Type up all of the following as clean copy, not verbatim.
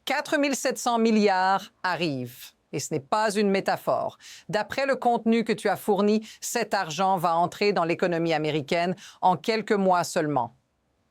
4 700 milliards arrivent. Et ce n'est pas une métaphore. D'après le contenu que tu as fourni, cet argent va entrer dans l'économie américaine en quelques mois seulement.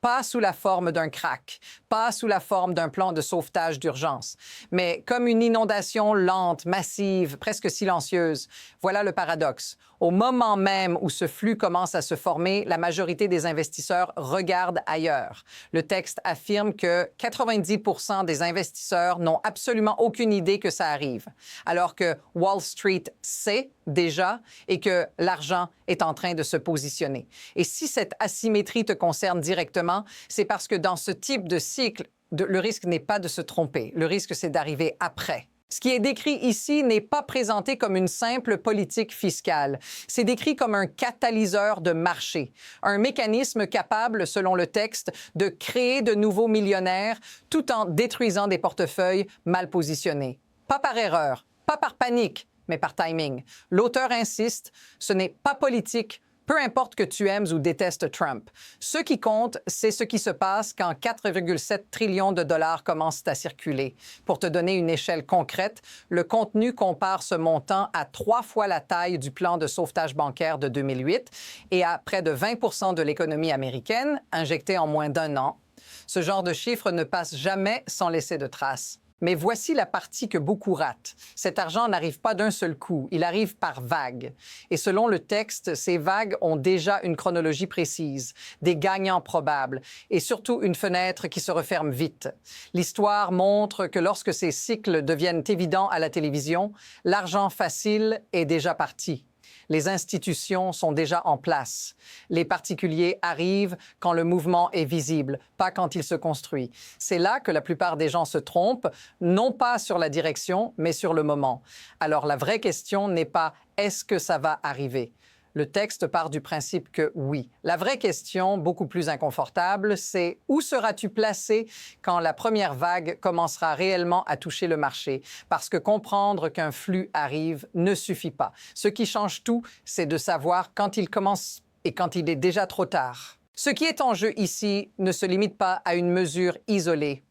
Pas sous la forme d'un crack, pas sous la forme d'un plan de sauvetage d'urgence, mais comme une inondation lente, massive, presque silencieuse. Voilà le paradoxe. Au moment même où ce flux commence à se former, la majorité des investisseurs regardent ailleurs. Le texte affirme que 90% des investisseurs n'ont absolument aucune idée que ça arrive, alors que Wall Street sait déjà et que l'argent est en train de se positionner. Et si cette asymétrie te concerne directement, c'est parce que dans ce type de cycle, le risque n'est pas de se tromper. Le risque, c'est d'arriver après. Ce qui est décrit ici n'est pas présenté comme une simple politique fiscale. C'est décrit comme un catalyseur de marché, un mécanisme capable, selon le texte, de créer de nouveaux millionnaires tout en détruisant des portefeuilles mal positionnés. Pas par erreur, pas par panique, mais par timing. L'auteur insiste, ce n'est pas politique, peu importe que tu aimes ou détestes Trump. Ce qui compte, c'est ce qui se passe quand 4,7 trillions de dollars commencent à circuler. Pour te donner une échelle concrète, le contenu compare ce montant à 3 fois la taille du plan de sauvetage bancaire de 2008 et à près de 20% de l'économie américaine, injectée en moins d'un an. Ce genre de chiffre ne passe jamais sans laisser de traces. Mais voici la partie que beaucoup ratent. Cet argent n'arrive pas d'un seul coup, il arrive par vagues. Et selon le texte, ces vagues ont déjà une chronologie précise, des gagnants probables et surtout une fenêtre qui se referme vite. L'histoire montre que lorsque ces cycles deviennent évidents à la télévision, l'argent facile est déjà parti. Les institutions sont déjà en place. Les particuliers arrivent quand le mouvement est visible, pas quand il se construit. C'est là que la plupart des gens se trompent, non pas sur la direction, mais sur le moment. Alors la vraie question n'est pas « est-ce que ça va arriver ?» Le texte part du principe que oui. La vraie question, beaucoup plus inconfortable, c'est où seras-tu placé quand la première vague commencera réellement à toucher le marché? Parce que comprendre qu'un flux arrive ne suffit pas. Ce qui change tout, c'est de savoir quand il commence et quand il est déjà trop tard. Ce qui est en jeu ici ne se limite pas à une mesure isolée.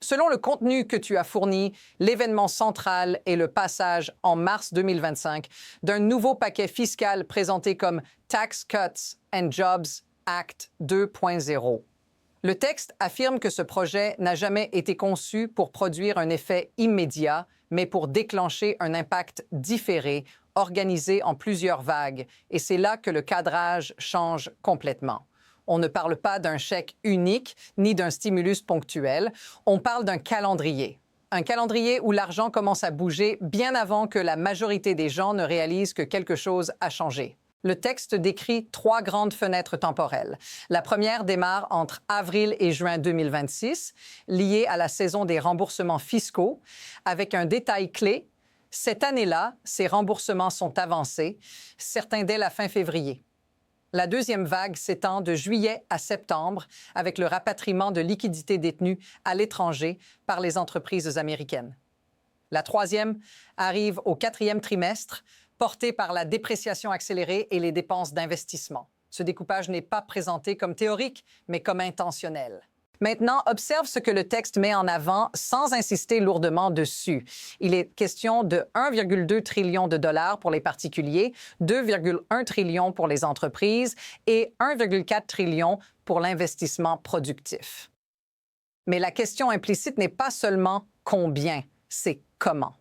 Selon le contenu que tu as fourni, l'événement central est le passage en mars 2025 d'un nouveau paquet fiscal présenté comme Tax Cuts and Jobs Act 2.0. Le texte affirme que ce projet n'a jamais été conçu pour produire un effet immédiat, mais pour déclencher un impact différé, organisé en plusieurs vagues. Et c'est là que le cadrage change complètement. On ne parle pas d'un chèque unique ni d'un stimulus ponctuel. On parle d'un calendrier. Un calendrier où l'argent commence à bouger bien avant que la majorité des gens ne réalisent que quelque chose a changé. Le texte décrit 3 grandes fenêtres temporelles. La première démarre entre avril et juin 2026, liée à la saison des remboursements fiscaux, avec un détail clé. Cette année-là, ces remboursements sont avancés, certains dès la fin février. La deuxième vague s'étend de juillet à septembre avec le rapatriement de liquidités détenues à l'étranger par les entreprises américaines. La troisième arrive au 4e trimestre, portée par la dépréciation accélérée et les dépenses d'investissement. Ce découpage n'est pas présenté comme théorique, mais comme intentionnel. Maintenant, observe ce que le texte met en avant sans insister lourdement dessus. Il est question de 1,2 trillion de dollars pour les particuliers, 2,1 trillion pour les entreprises et 1,4 trillion pour l'investissement productif. Mais la question implicite n'est pas seulement combien, c'est comment.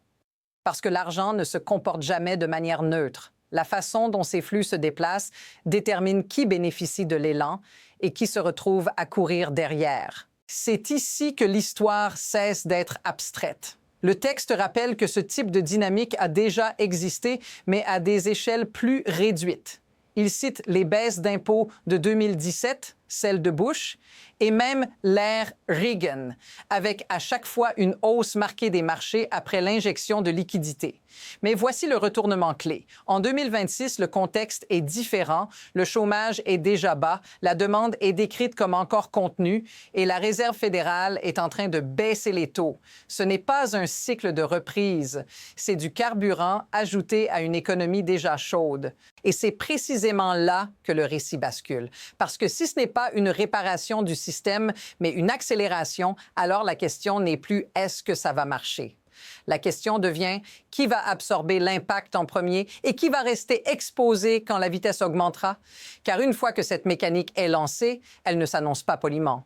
Parce que l'argent ne se comporte jamais de manière neutre. La façon dont ces flux se déplacent détermine qui bénéficie de l'élan et qui se retrouve à courir derrière. C'est ici que l'histoire cesse d'être abstraite. Le texte rappelle que ce type de dynamique a déjà existé, mais à des échelles plus réduites. Il cite les baisses d'impôts de 2017, celle de Bush, et même l'ère Reagan, avec à chaque fois une hausse marquée des marchés après l'injection de liquidités. Mais voici le retournement clé. En 2026, le contexte est différent, le chômage est déjà bas, la demande est décrite comme encore contenue et la Réserve fédérale est en train de baisser les taux. Ce n'est pas un cycle de reprise, c'est du carburant ajouté à une économie déjà chaude. Et c'est précisément là que le récit bascule. Parce que si ce n'est pas pas une réparation du système, mais une accélération, alors la question n'est plus « est-ce que ça va marcher ?» La question devient qui va absorber l'impact en premier et qui va rester exposé quand la vitesse augmentera? Car une fois que cette mécanique est lancée, elle ne s'annonce pas poliment,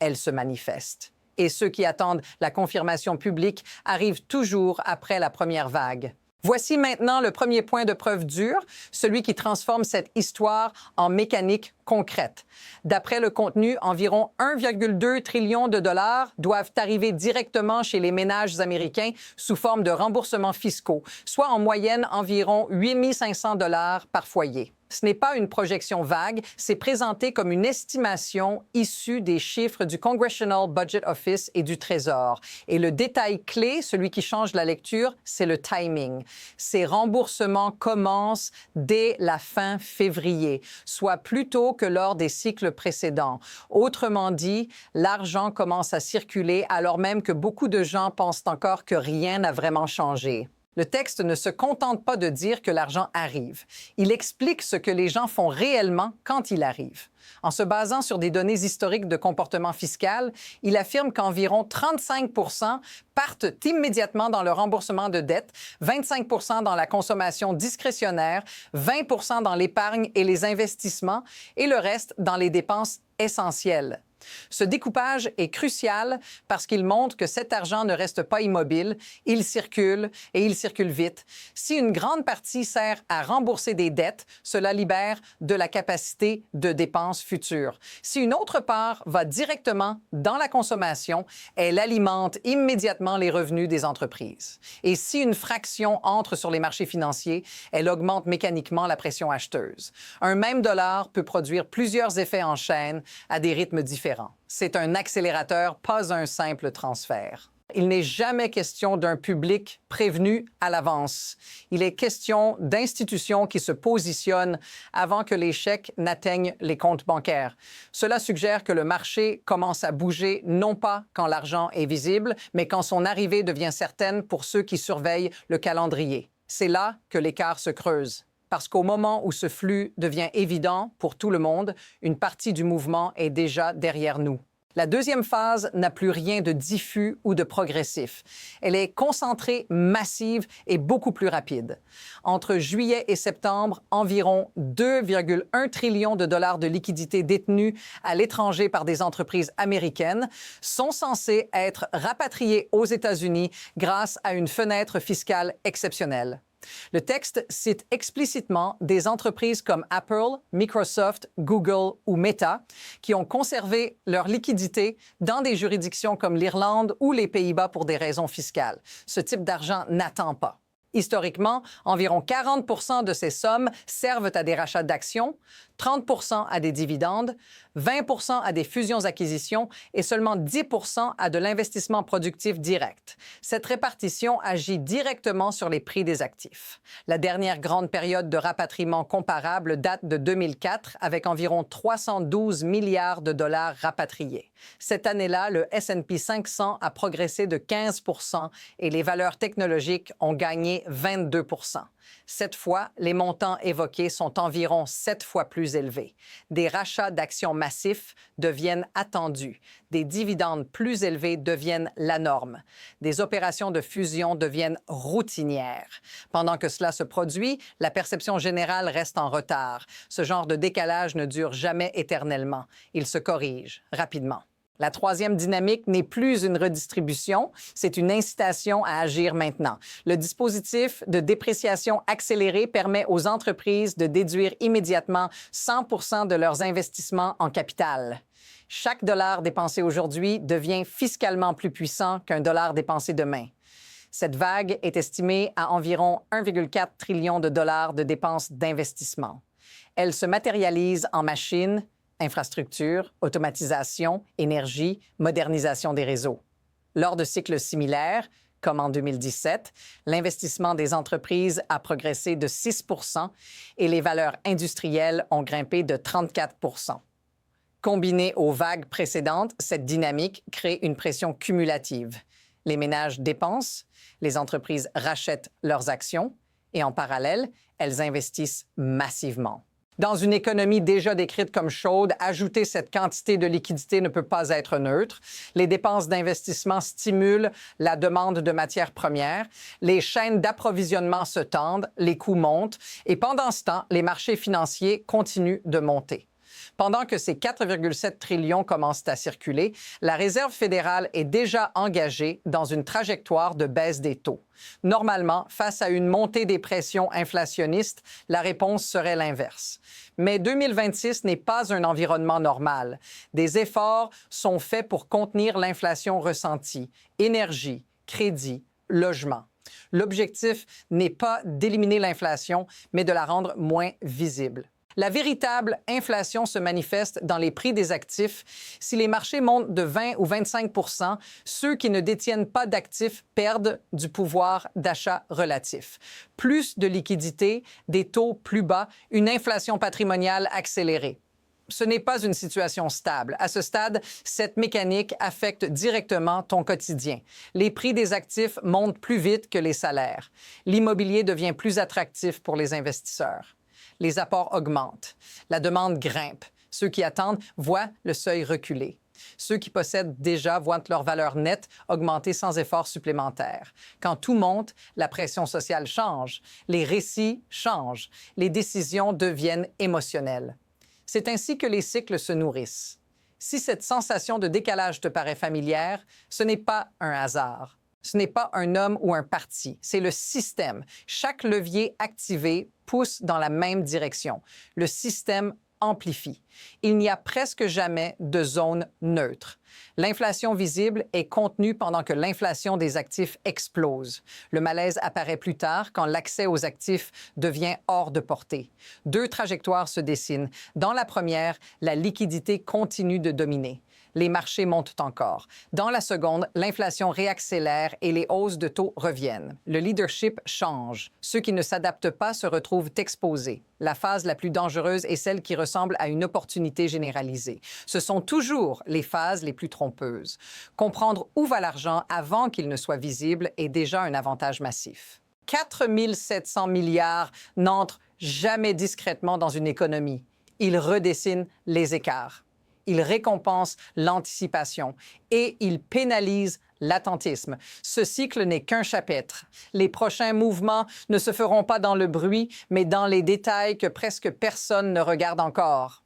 elle se manifeste. Et ceux qui attendent la confirmation publique arrivent toujours après la première vague. Voici maintenant le premier point de preuve dure, celui qui transforme cette histoire en mécanique concrète. D'après le contenu, environ 1,2 trillion de dollars doivent arriver directement chez les ménages américains sous forme de remboursements fiscaux, soit en moyenne environ 8 500 dollars par foyer. Ce n'est pas une projection vague, c'est présenté comme une estimation issue des chiffres du Congressional Budget Office et du Trésor. Et le détail clé, celui qui change la lecture, c'est le timing. Ces remboursements commencent dès la fin février, soit plus tôt que lors des cycles précédents. Autrement dit, l'argent commence à circuler alors même que beaucoup de gens pensent encore que rien n'a vraiment changé. Le texte ne se contente pas de dire que l'argent arrive. Il explique ce que les gens font réellement quand il arrive. En se basant sur des données historiques de comportement fiscal, il affirme qu'environ 35 % partent immédiatement dans le remboursement de dettes, 25 % dans la consommation discrétionnaire, 20 % dans l'épargne et les investissements et le reste dans les dépenses essentielles. Ce découpage est crucial parce qu'il montre que cet argent ne reste pas immobile, il circule et il circule vite. Si une grande partie sert à rembourser des dettes, cela libère de la capacité de dépenses futures. Si une autre part va directement dans la consommation, elle alimente immédiatement les revenus des entreprises. Et si une fraction entre sur les marchés financiers, elle augmente mécaniquement la pression acheteuse. Un même dollar peut produire plusieurs effets en chaîne à des rythmes différents. C'est un accélérateur, pas un simple transfert. Il n'est jamais question d'un public prévenu à l'avance. Il est question d'institutions qui se positionnent avant que les chèques n'atteignent les comptes bancaires. Cela suggère que le marché commence à bouger non pas quand l'argent est visible, mais quand son arrivée devient certaine pour ceux qui surveillent le calendrier. C'est là que l'écart se creuse. Parce qu'au moment où ce flux devient évident pour tout le monde, une partie du mouvement est déjà derrière nous. La deuxième phase n'a plus rien de diffus ou de progressif. Elle est concentrée, massive et beaucoup plus rapide. Entre juillet et septembre, environ 2,1 trillions de dollars de liquidités détenues à l'étranger par des entreprises américaines sont censés être rapatriés aux États-Unis grâce à une fenêtre fiscale exceptionnelle. Le texte cite explicitement des entreprises comme Apple, Microsoft, Google ou Meta qui ont conservé leur liquidité dans des juridictions comme l'Irlande ou les Pays-Bas pour des raisons fiscales. Ce type d'argent n'attend pas. Historiquement, environ 40 % de ces sommes servent à des rachats d'actions, 30 % à des dividendes, 20 % à des fusions-acquisitions et seulement 10 % à de l'investissement productif direct. Cette répartition agit directement sur les prix des actifs. La dernière grande période de rapatriement comparable date de 2004 avec environ 312 milliards de dollars rapatriés. Cette année-là, le S&P 500 a progressé de 15 % et les valeurs technologiques ont gagné 22 %. Cette fois, les montants évoqués sont environ 7 fois plus élevés. Des rachats d'actions massifs deviennent attendus. Des dividendes plus élevés deviennent la norme. Des opérations de fusion deviennent routinières. Pendant que cela se produit, la perception générale reste en retard. Ce genre de décalage ne dure jamais éternellement. Il se corrige rapidement. La troisième dynamique n'est plus une redistribution, c'est une incitation à agir maintenant. Le dispositif de dépréciation accélérée permet aux entreprises de déduire immédiatement 100 % de leurs investissements en capital. Chaque dollar dépensé aujourd'hui devient fiscalement plus puissant qu'un dollar dépensé demain. Cette vague est estimée à environ 1,4 trillion de dollars de dépenses d'investissement. Elle se matérialise en machines, infrastructures, automatisation, énergie, modernisation des réseaux. Lors de cycles similaires, comme en 2017, l'investissement des entreprises a progressé de 6 % et les valeurs industrielles ont grimpé de 34 %. Combinée aux vagues précédentes, cette dynamique crée une pression cumulative. Les ménages dépensent, les entreprises rachètent leurs actions et en parallèle, elles investissent massivement. Dans une économie déjà décrite comme chaude, ajouter cette quantité de liquidité ne peut pas être neutre. Les dépenses d'investissement stimulent la demande de matières premières, les chaînes d'approvisionnement se tendent, les coûts montent et pendant ce temps, les marchés financiers continuent de monter. Pendant que ces 4,7 trillions commencent à circuler, la Réserve fédérale est déjà engagée dans une trajectoire de baisse des taux. Normalement, face à une montée des pressions inflationnistes, la réponse serait l'inverse. Mais 2026 n'est pas un environnement normal. Des efforts sont faits pour contenir l'inflation ressentie, énergie, crédit, logement. L'objectif n'est pas d'éliminer l'inflation, mais de la rendre moins visible. La véritable inflation se manifeste dans les prix des actifs. Si les marchés montent de 20 ou 25 %, ceux qui ne détiennent pas d'actifs perdent du pouvoir d'achat relatif. Plus de liquidités, des taux plus bas, une inflation patrimoniale accélérée. Ce n'est pas une situation stable. À ce stade, cette mécanique affecte directement ton quotidien. Les prix des actifs montent plus vite que les salaires. L'immobilier devient plus attractif pour les investisseurs. Les apports augmentent. La demande grimpe. Ceux qui attendent voient le seuil reculer. Ceux qui possèdent déjà voient leur valeur nette augmenter sans effort supplémentaire. Quand tout monte, la pression sociale change, les récits changent, les décisions deviennent émotionnelles. C'est ainsi que les cycles se nourrissent. Si cette sensation de décalage te paraît familière, ce n'est pas un hasard. Ce n'est pas un homme ou un parti, c'est le système. Chaque levier activé pousse dans la même direction. Le système amplifie. Il n'y a presque jamais de zone neutre. L'inflation visible est contenue pendant que l'inflation des actifs explose. Le malaise apparaît plus tard quand l'accès aux actifs devient hors de portée. Deux trajectoires se dessinent. Dans la première, la liquidité continue de dominer. Les marchés montent encore. Dans la seconde, l'inflation réaccélère et les hausses de taux reviennent. Le leadership change. Ceux qui ne s'adaptent pas se retrouvent exposés. La phase la plus dangereuse est celle qui ressemble à une opportunité généralisée. Ce sont toujours les phases les plus trompeuses. Comprendre où va l'argent avant qu'il ne soit visible est déjà un avantage massif. 4 700 milliards n'entrent jamais discrètement dans une économie. Ils redessinent les écarts. Il récompense l'anticipation et il pénalise l'attentisme. Ce cycle n'est qu'un chapitre. Les prochains mouvements ne se feront pas dans le bruit, mais dans les détails que presque personne ne regarde encore.